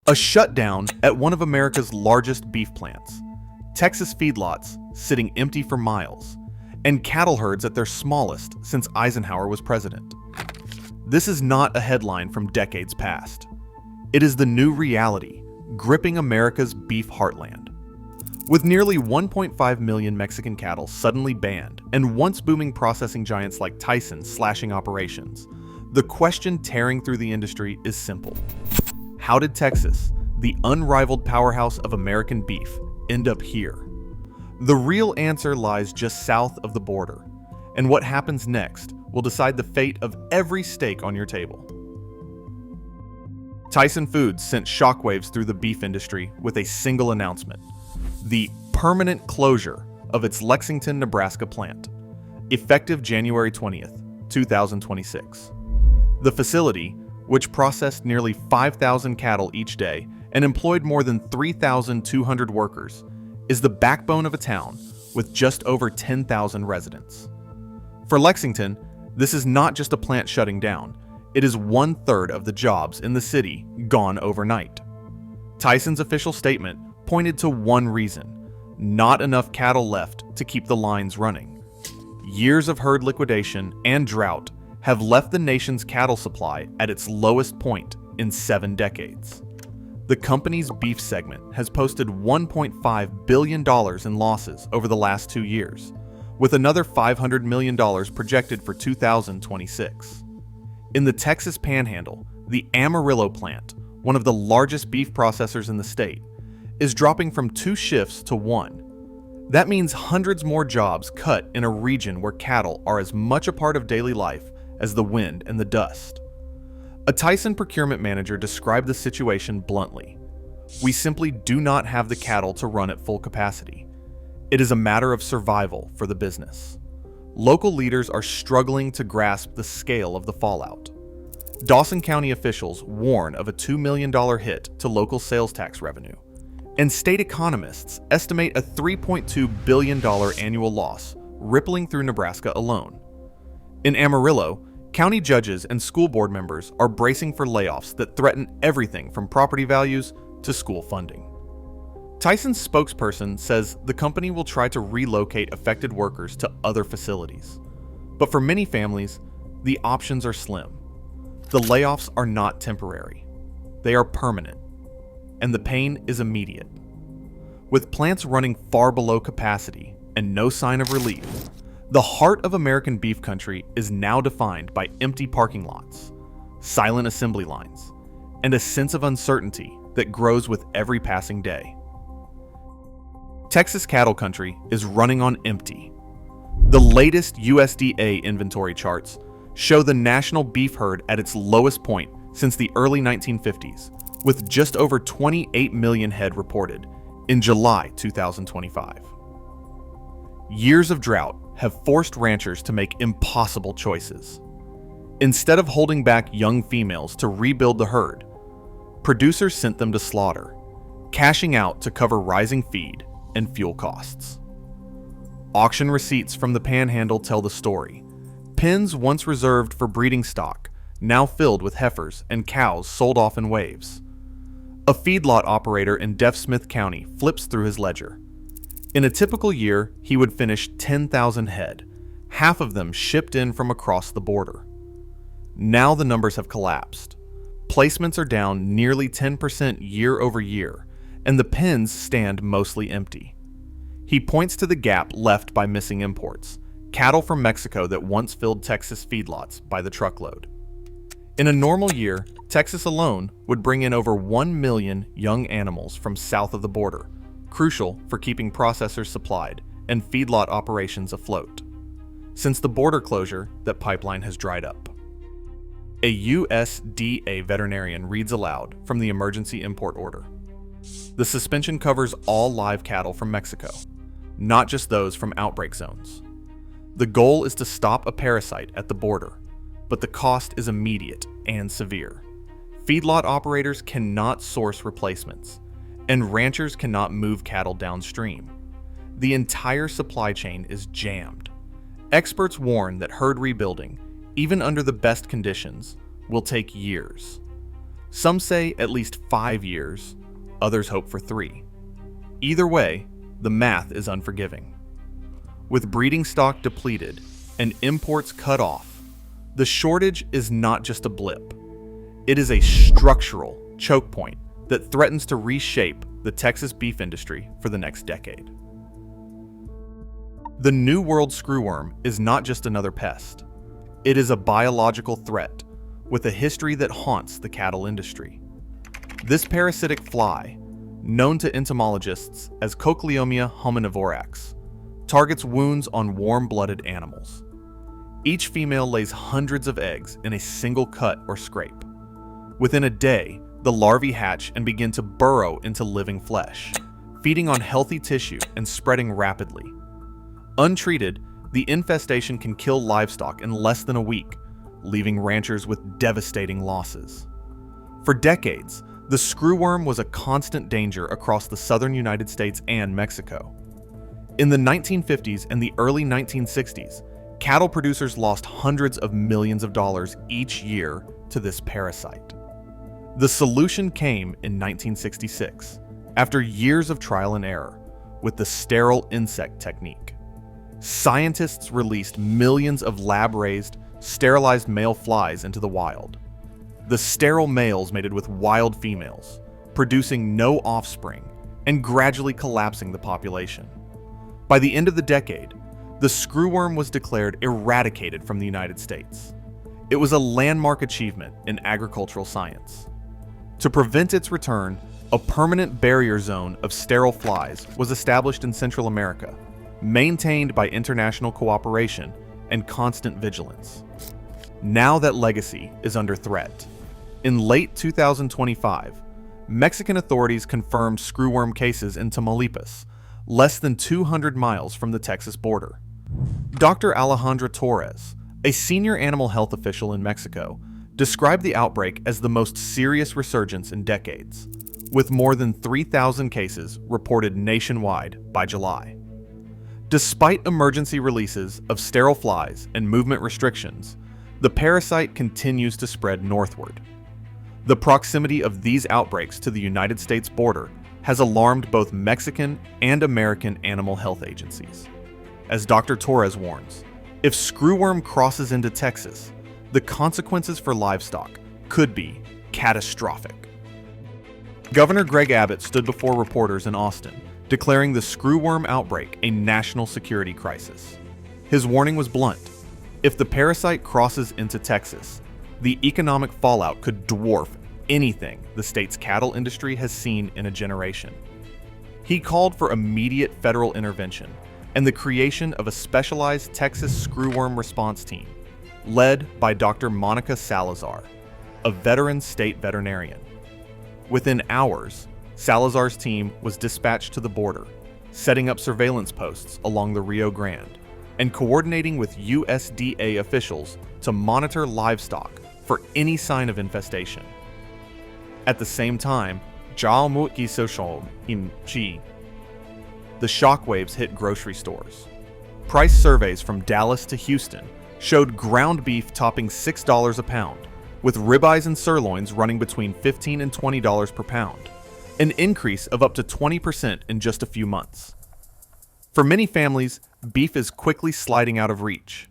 A shutdown at one of America's largest beef plants, Texas feedlots sitting empty for miles, and cattle herds at their smallest since Eisenhower was president. This is not a headline from decades past. It is the new reality gripping America's beef heartland. With nearly 1.5 million Mexican cattle suddenly banned and once booming processing giants like Tyson slashing operations, the question tearing through the industry is simple. How did Texas, the unrivaled powerhouse of American beef, end up here? The real answer lies just south of the border, and what happens next will decide the fate of every steak on your table. Tyson Foods sent shockwaves through the beef industry with a single announcement: the permanent closure of its Lexington, Nebraska plant, effective January 20th, 2026. The facility, which processed nearly 5,000 cattle each day and employed more than 3,200 workers, is the backbone of a town with just over 10,000 residents. For Lexington, this is not just a plant shutting down, it is 1/3 of the jobs in the city gone overnight. Tyson's official statement pointed to one reason: not enough cattle left to keep the lines running. Years of herd liquidation and drought have left the nation's cattle supply at its lowest point in 7 decades. The company's beef segment has posted $1.5 billion in losses over the last 2 years, with another $500 million projected for 2026. In the Texas Panhandle, the Amarillo plant, one of the largest beef processors in the state, is dropping from 2 shifts to 1. That means hundreds more jobs cut in a region where cattle are as much a part of daily life as the wind and the dust. A Tyson procurement manager described the situation bluntly: "We simply do not have the cattle to run at full capacity. It is a matter of survival for the business." Local leaders are struggling to grasp the scale of the fallout. Dawson County officials warn of a $2 million hit to local sales tax revenue, and state economists estimate a $3.2 billion annual loss rippling through Nebraska alone. In Amarillo, county judges and school board members are bracing for layoffs that threaten everything from property values to school funding. Tyson's spokesperson says the company will try to relocate affected workers to other facilities. But for many families, the options are slim. The layoffs are not temporary. They are permanent, and the pain is immediate. With plants running far below capacity and no sign of relief, the heart of American beef country is now defined by empty parking lots, silent assembly lines, and a sense of uncertainty that grows with every passing day. Texas cattle country is running on empty. The latest USDA inventory charts show the national beef herd at its lowest point since the early 1950s, with just over 28 million head reported in July 2025. Years of drought have forced ranchers to make impossible choices. Instead of holding back young females to rebuild the herd, producers sent them to slaughter, cashing out to cover rising feed and fuel costs. Auction receipts from the Panhandle tell the story. Pens once reserved for breeding stock, now filled with heifers and cows sold off in waves. A feedlot operator in Deaf Smith County flips through his ledger. In a typical year, he would finish 10,000 head, half of them shipped in from across the border. Now the numbers have collapsed. Placements are down nearly 10% year over year, and the pens stand mostly empty. He points to the gap left by missing imports, cattle from Mexico that once filled Texas feedlots by the truckload. In a normal year, Texas alone would bring in over 1 million young animals from south of the border, crucial for keeping processors supplied and feedlot operations afloat. Since the border closure, that pipeline has dried up. A USDA veterinarian reads aloud from the emergency import order. The suspension covers all live cattle from Mexico, not just those from outbreak zones. The goal is to stop a parasite at the border, but the cost is immediate and severe. Feedlot operators cannot source replacements, and ranchers cannot move cattle downstream. The entire supply chain is jammed. Experts warn that herd rebuilding, even under the best conditions, will take years. Some say at least 5 years, others hope for 3. Either way, the math is unforgiving. With breeding stock depleted and imports cut off, the shortage is not just a blip. It is a structural choke point that threatens to reshape the Texas beef industry for the next decade. The New World screwworm is not just another pest. It is a biological threat with a history that haunts the cattle industry. This parasitic fly, known to entomologists as Cochleomia hominivorax, targets wounds on warm-blooded animals. Each female lays hundreds of eggs in a single cut or scrape. Within a day, the larvae hatch and begin to burrow into living flesh, feeding on healthy tissue and spreading rapidly. Untreated, the infestation can kill livestock in less than a week, leaving ranchers with devastating losses. For decades, the screwworm was a constant danger across the southern United States and Mexico. In the 1950s and the early 1960s, cattle producers lost hundreds of millions of dollars each year to this parasite. The solution came in 1966, after years of trial and error, with the sterile insect technique. Scientists released millions of lab-raised, sterilized male flies into the wild. The sterile males mated with wild females, producing no offspring and gradually collapsing the population. By the end of the decade, the screwworm was declared eradicated from the United States. It was a landmark achievement in agricultural science. To prevent its return, a permanent barrier zone of sterile flies was established in Central America, maintained by international cooperation and constant vigilance. Now that legacy is under threat. In late 2025, Mexican authorities confirmed screwworm cases in Tamaulipas, less than 200 miles from the Texas border. Dr. Alejandra Torres, a senior animal health official in Mexico, described the outbreak as the most serious resurgence in decades, with more than 3,000 cases reported nationwide by July. Despite emergency releases of sterile flies and movement restrictions, the parasite continues to spread northward. The proximity of these outbreaks to the United States border has alarmed both Mexican and American animal health agencies. As Dr. Torres warns, if screwworm crosses into Texas, the consequences for livestock could be catastrophic. Governor Greg Abbott stood before reporters in Austin, declaring the screwworm outbreak a national security crisis. His warning was blunt. If the parasite crosses into Texas, the economic fallout could dwarf anything the state's cattle industry has seen in a generation. He called for immediate federal intervention and the creation of a specialized Texas screwworm response team, led by Dr. Monica Salazar, a veteran state veterinarian. Within hours, Salazar's team was dispatched to the border, setting up surveillance posts along the Rio Grande and coordinating with USDA officials to monitor livestock for any sign of infestation. At the same time, the shockwaves hit grocery stores. Price surveys from Dallas to Houston showed ground beef topping $6 a pound, with ribeyes and sirloins running between $15 and $20 per pound, an increase of up to 20% in just a few months. For many families, beef is quickly sliding out of reach.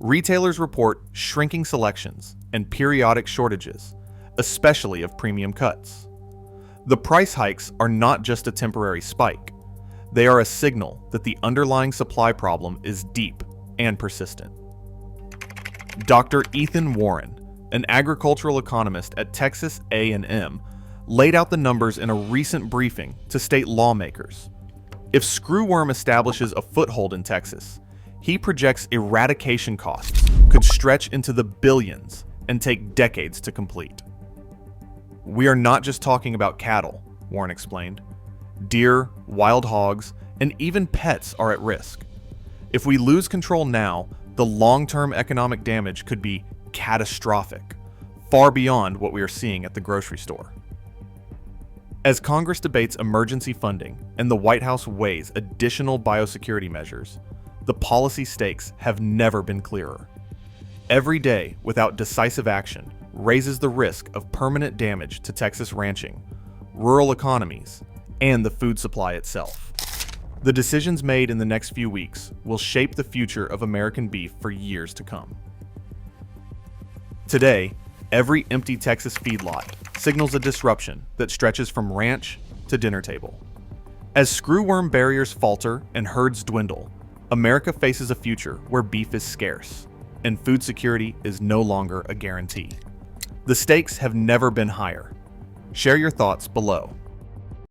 Retailers report shrinking selections and periodic shortages, especially of premium cuts. The price hikes are not just a temporary spike. They are a signal that the underlying supply problem is deep and persistent. Dr. Ethan Warren, an agricultural economist at Texas A&M, laid out the numbers in a recent briefing to state lawmakers. If screwworm establishes a foothold in Texas, he projects eradication costs could stretch into the billions and take decades to complete. We are not just talking about cattle, Warren explained. Deer, wild hogs, and even pets are at risk. If we lose control now, the long-term economic damage could be catastrophic, far beyond what we are seeing at the grocery store. As Congress debates emergency funding and the White House weighs additional biosecurity measures, the policy stakes have never been clearer. Every day without decisive action raises the risk of permanent damage to Texas ranching, rural economies, and the food supply itself. The decisions made in the next few weeks will shape the future of American beef for years to come. Today, every empty Texas feedlot signals a disruption that stretches from ranch to dinner table. As screwworm barriers falter and herds dwindle, America faces a future where beef is scarce and food security is no longer a guarantee. The stakes have never been higher. Share your thoughts below.